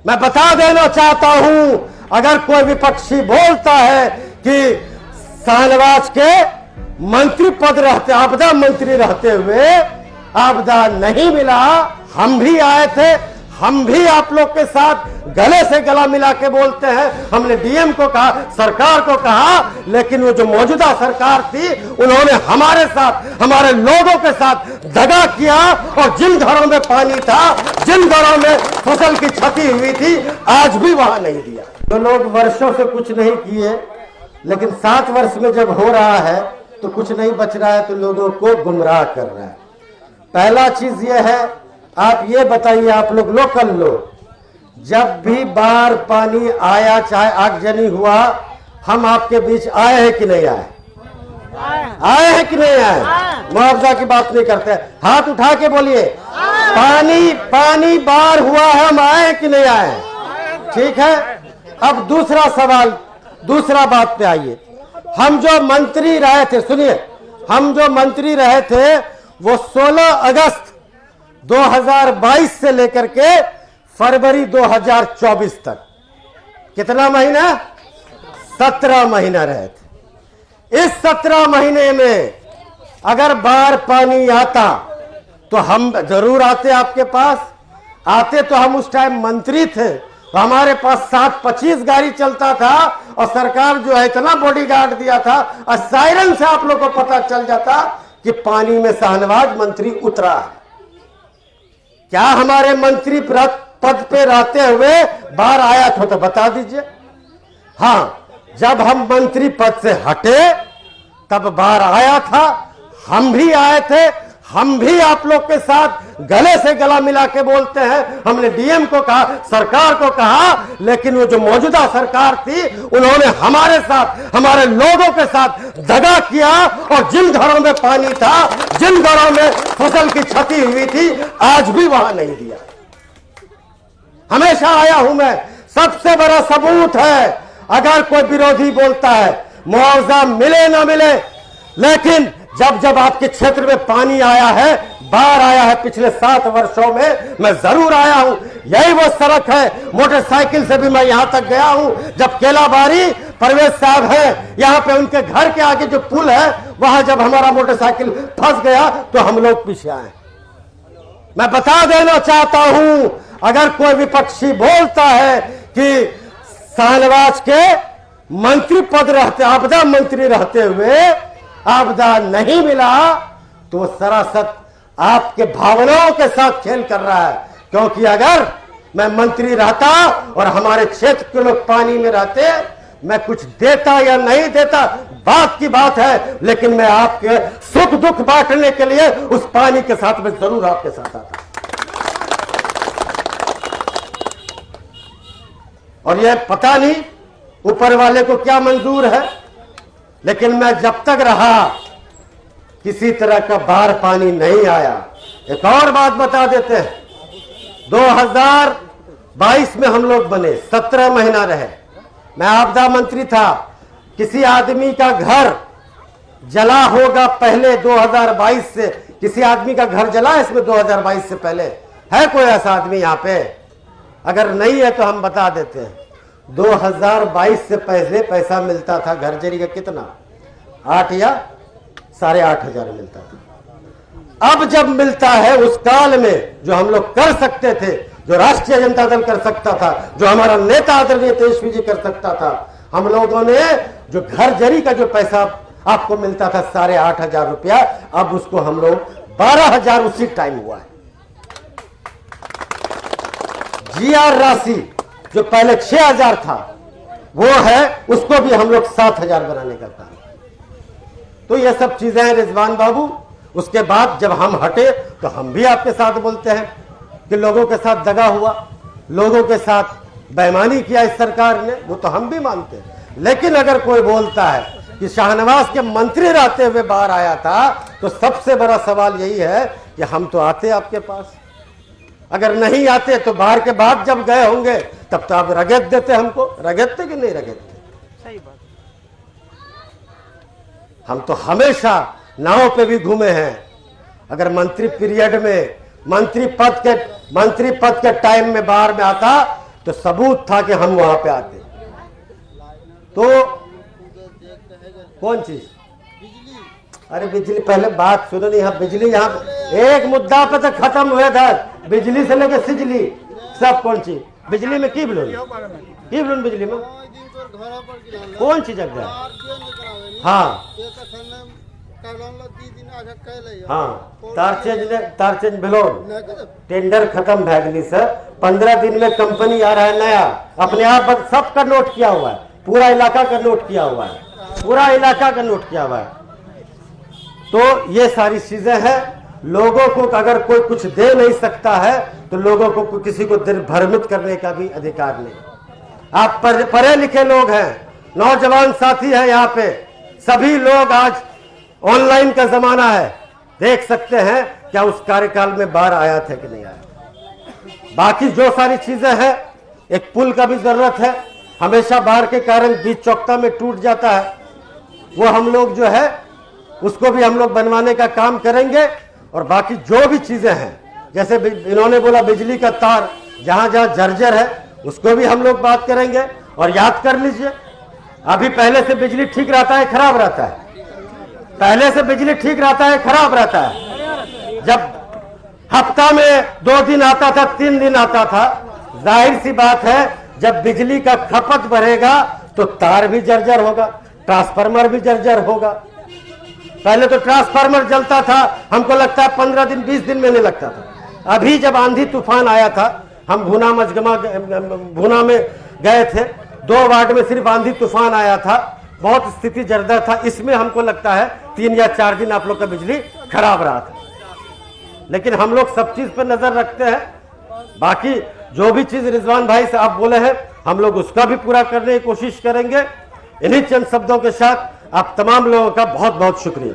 मैं बता देना चाहता हूं, अगर कोई विपक्षी बोलता है कि शाहनवाज के मंत्री पद रहते, आपदा मंत्री रहते हुए आपदा नहीं मिला, हम भी आए थे, हम भी आप लोग के साथ गले से गला मिला के बोलते हैं। हमने डीएम को कहा, सरकार को कहा, लेकिन वो जो मौजूदा सरकार थी उन्होंने हमारे साथ, हमारे लोगों के साथ दगा किया और जिन घरों में पानी था, जिन घरों में फसल की क्षति हुई थी, आज भी वहां नहीं दिया। तो लोग वर्षों से कुछ नहीं किए, लेकिन 7 वर्ष में जब हो रहा है तो कुछ नहीं बच रहा है, तो लोगों को गुमराह कर रहा है। पहला चीज ये है, आप ये बताइए, आप लोग लोकल लोग, जब भी बाढ़ पानी आया, चाहे आगजनी हुआ, हम आपके बीच आए हैं कि नहीं आए? आए हैं कि नहीं आए? मुआवजा की बात नहीं करते, हाथ उठा के बोलिए, पानी बाढ़ हुआ है, हम आए हैं कि नहीं आए? ठीक है। अब दूसरा सवाल, दूसरा बात पे आइए। हम जो मंत्री रहे थे, सुनिए, हम जो मंत्री रहे थे वो 16 अगस्त 2022 से लेकर के फरवरी 2024 तक, कितना महीना? 17 महीना रहे थे। इस 17 महीने में अगर बाढ़ पानी आता तो हम जरूर आते आपके पास, आते तो हम उस टाइम मंत्री थे, तो हमारे पास 725 गाड़ी चलता था और सरकार जो है इतना बॉडीगार्ड दिया था, और सायरन से आप लोग को पता चल जाता कि पानी में शाहनवाज मंत्री उतरा है। क्या हमारे मंत्री पद पे रहते हुए बाढ़ आया था? तो बता दीजिए। हाँ, जब हम मंत्री पद से हटे तब बाढ़ आया था, हम भी आए थे, हम भी आप लोग के साथ गले से गला मिला के बोलते हैं। हमने डीएम को कहा, सरकार को कहा, लेकिन वो जो मौजूदा सरकार थी उन्होंने हमारे साथ, हमारे लोगों के साथ दगा किया और जिन घरों में पानी था, जिन घरों में फसल की क्षति हुई थी, आज भी वहां नहीं दिया। हमेशा आया हूं मैं। सबसे बड़ा सबूत है, अगर कोई विरोधी बोलता है मुआवजा मिले ना मिले, लेकिन जब जब आपके क्षेत्र में पानी आया है, बाढ़ आया है पिछले 7 वर्षों में, मैं जरूर आया हूं। यही वो सड़क है, मोटरसाइकिल से भी मैं यहां तक गया हूं। जब केलाबारी परवेज साहब है, यहां पे उनके घर के आगे जो पुल है, वहां जब हमारा मोटरसाइकिल फंस गया तो हम लोग पीछे आए। मैं बता देना चाहता हूं, अगर कोई विपक्षी बोलता है कि शाहनवाज के मंत्री पद रहते, आपदा मंत्री रहते हुए आपदा नहीं मिला, तो वो सरासर आपके भावनाओं के साथ खेल कर रहा है। क्योंकि अगर मैं मंत्री रहता और हमारे क्षेत्र के लोग पानी में रहते, मैं कुछ देता या नहीं देता बात की बात है, लेकिन मैं आपके सुख दुख बांटने के लिए उस पानी के साथ में जरूर आपके साथ आता। और यह पता नहीं ऊपर वाले को क्या मंजूर है, लेकिन मैं जब तक रहा किसी तरह का बाढ़ पानी नहीं आया। एक और बात बता देते हैं, 2022 में हम लोग बने, 17 महीना रहे, मैं आपदा मंत्री था। किसी आदमी का घर जला होगा पहले 2022 से? किसी आदमी का घर जला है इसमें 2022 से पहले? है कोई ऐसा आदमी यहाँ पे? अगर नहीं है तो हम बता देते हैं। 2022 से पहले पैसा मिलता था घर जरी का कितना? 8 या 8.5 हजार मिलता था। अब जब मिलता है, उस काल में जो हम लोग कर सकते थे, जो राष्ट्रीय जनता दल कर सकता था, जो हमारा नेता आदरणीय तेजस्वी जी कर सकता था, हम लोगों ने जो घर जरी का जो पैसा आपको मिलता था 8.5 हजार रुपया, अब उसको हम लोग 12 हजार उसी टाइम हुआ है। जीआर राशि जो पहले 6 हजार था, वो है, उसको भी हम लोग 7 हजार बनाने का काम। तो ये सब चीजें हैं रिजवान बाबू। उसके बाद जब हम हटे तो हम भी आपके साथ बोलते हैं कि लोगों के साथ दगा हुआ, लोगों के साथ बेईमानी किया इस सरकार ने, वो तो हम भी मानते हैं। लेकिन अगर कोई बोलता है कि शाहनवाज के मंत्री रहते हुए बाहर आया था, तो सबसे बड़ा सवाल यही है कि हम तो आते आपके पास। अगर नहीं आते तो बाहर के बाद जब गए होंगे तब तो आप रगत देते हमको। रगतते कि नहीं रगतते? सही बात। हम तो हमेशा नाव पे भी घूमे हैं। अगर मंत्री पीरियड में, मंत्री पद के टाइम में बाहर में आता तो सबूत था कि हम वहां पे आते। तो कौन चीज? अरे बिजली, पहले बात सुनो नहीं, यहाँ बिजली, यहाँ एक मुद्दा पे तो खत्म हुए था, बिजली से लेके सिजली सब। कौन चीज बिजली में की बोलो, की बोलो बिजली में कौन चीज जग जाए? हाँ हाँ, तार चेंज भेलो, टेंडर खत्म भैगली से 15 दिन में कंपनी आ रहा है नया, अपने आप सबका नोट किया हुआ है, पूरा इलाका का नोट किया हुआ है, पूरा इलाका का नोट किया हुआ है। तो ये सारी चीजें हैं। लोगों को अगर कोई कुछ दे नहीं सकता है तो लोगों को किसी को भ्रमित करने का भी अधिकार नहीं। आप पढ़े लिखे लोग हैं, नौजवान साथी हैं यहाँ पे, सभी लोग आज ऑनलाइन का जमाना है, देख सकते हैं क्या उस कार्यकाल में बाढ़ आया था कि नहीं आया। बाकी जो सारी चीजें हैं, एक पुल का भी जरूरत है, हमेशा बाढ़ के कारण बीच चौकता में टूट जाता है, वो हम लोग जो है उसको भी हम लोग बनवाने का काम करेंगे। और बाकी जो भी चीजें हैं, जैसे इन्होंने बोला बिजली का तार जहां जहां जर्जर है उसको भी हम लोग बात करेंगे। और याद कर लीजिए, अभी पहले से बिजली ठीक रहता है खराब रहता है? पहले से बिजली ठीक रहता है खराब रहता है? जब हफ्ता में 2 दिन आता था, 3 दिन आता था, जाहिर सी बात है जब बिजली का खपत बढ़ेगा तो तार भी जर्जर होगा, ट्रांसफार्मर भी जर्जर होगा। पहले तो ट्रांसफार्मर जलता था, हमको लगता है 15 दिन 20 दिन में नहीं लगता था। अभी जब आंधी तूफान आया था, हम भूना में गए थे, 2 वार्ड में सिर्फ आंधी तूफान आया था, बहुत स्थिति जर्जर था। इसमें हमको लगता है 3 या 4 दिन आप लोग का बिजली खराब रहा था। लेकिन हम लोग सब चीज पर नजर रखते हैं। बाकी जो भी चीज रिजवान भाई से आप बोले हैं, हम लोग उसका भी पूरा करने की कोशिश करेंगे। इन्हीं चंद शब्दों के साथ आप तमाम लोगों का बहुत बहुत शुक्रिया।